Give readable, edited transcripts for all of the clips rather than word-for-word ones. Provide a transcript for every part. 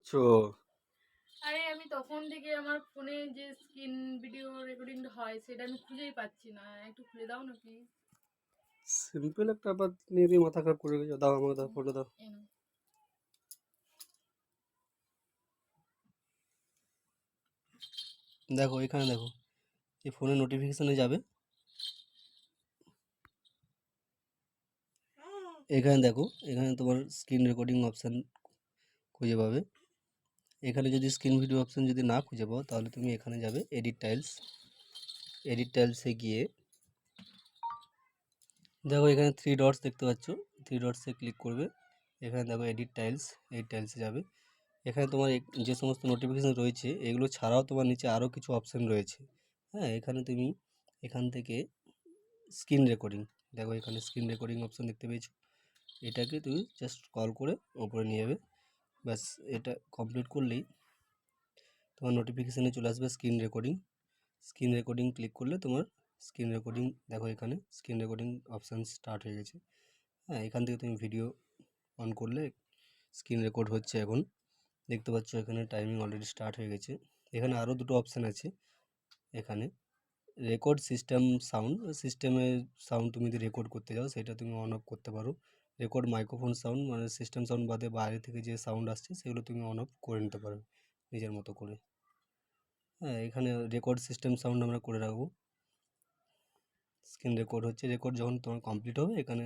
করছো? আরে আমি তখন থেকে আমার ফোনে যে স্ক্রিন ভিডিও রেকর্ডিং হয় সেটা আমি খুঁজেই পাচ্ছি না, একটু খুলে দাও না প্লিজ। সিম্পল একটা ব্যাপার নিয়ে দিয়ে মাথা খারাপ করে গেছো। দাও আমাকে, দাও ফোনটা দাও। এই নাও। দেখো এখানে দেখো, এই ফোনে নোটিফিকেশনে যাবে। এখানে দেখো, এখানে তোমার স্ক্রিন রেকর্ডিং অপশান খুঁজে পাবে। এখানে যদি স্ক্রিন ভিডিও অপশান যদি না খুঁজে পাও, তাহলে তুমি এখানে যাবে এডিট টাইলস। এডিট টাইলসে গিয়ে দেখো এখানে থ্রি ডটস দেখতে পাচ্ছ, থ্রি ডটসে ক্লিক করবে। এখানে দেখো এডিট টাইলস, এডিট টাইলসে যাবে। এখানে তোমার যে সমস্ত নোটিফিকেশান রয়েছে এগুলো ছাড়াও তোমার নিচে আরও কিছু অপশান রয়েছে। হ্যাঁ, এখানে তুমি এখান থেকে স্ক্রিন রেকর্ডিং, দেখো এখানে স্ক্রিন রেকর্ডিং অপশান দেখতে পেয়েছো। এটাকে তুমি জাস্ট কল করে ওপরে নিয়ে যাবে। ব্যাস, এটা কমপ্লিট করলেই তোমার নোটিফিকেশানে চলে আসবে screen recording. Screen recording click করলে তোমার স্ক্রিন রেকর্ডিং, দেখো এখানে স্ক্রিন রেকর্ডিং অপশান স্টার্ট হয়ে গেছে। হ্যাঁ, এখান থেকে তুমি ভিডিও অন করলে স্ক্রিন রেকর্ড হচ্ছে। এখন দেখতে পাচ্ছ এখানে টাইমিং অলরেডি স্টার্ট হয়ে গেছে। এখানে আরও দুটো অপশান আছে। এখানে রেকর্ড সিস্টেম সাউন্ড, সিস্টেমের সাউন্ড তুমি যদি রেকর্ড করতে যাও সেটা তুমি অন অফ করতে পারো। রেকর্ড মাইক্রোফোন সাউন্ড, মানে সিস্টেম সাউন্ড বাদে বাইরে থেকে যে সাউন্ড আসছে সেগুলো তুমি অন অফ করে নিতে পারো নিজের মতো করে। হ্যাঁ, এখানে রেকর্ড সিস্টেম সাউন্ড আমরা করে রাখবো। স্ক্রিন রেকর্ড হচ্ছে, রেকর্ড যখন তোমার কমপ্লিট হবে এখানে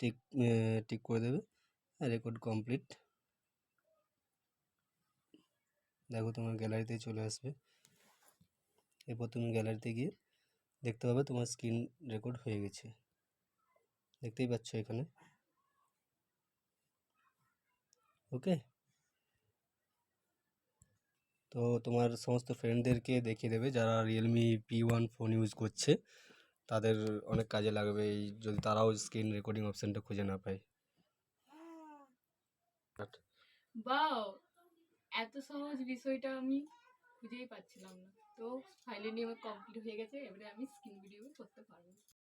টিক টিক করে দেবে। হ্যাঁ, রেকর্ড কমপ্লিট। দেখো তোমার গ্যালারিতে চলে আসবে। এরপর তুমি গ্যালারিতে গিয়ে দেখতে পাবে তোমার স্ক্রিন রেকর্ড হয়ে গেছে। দেখতেই পাচ্ছ এখানে। ওকে, তো তোমার সমস্ত ফ্রেন্ডদেরকে দেখিয়ে দেবে যারা রিয়েলমি P1 ফোন ইউজ করছে, তাদের অনেক কাজে লাগবে এই, যদি তারাও স্ক্রিন রেকর্ডিং অপশানটা খুঁজে না পায়। বাও, এত সহজ বিষয়টা আমি খুঁজেই পাচ্ছিলাম না। তো ফাইনালি আমার কমপ্লিট হয়ে গেছে, এবারে আমি স্ক্রিন ভিডিও করতে পারবো।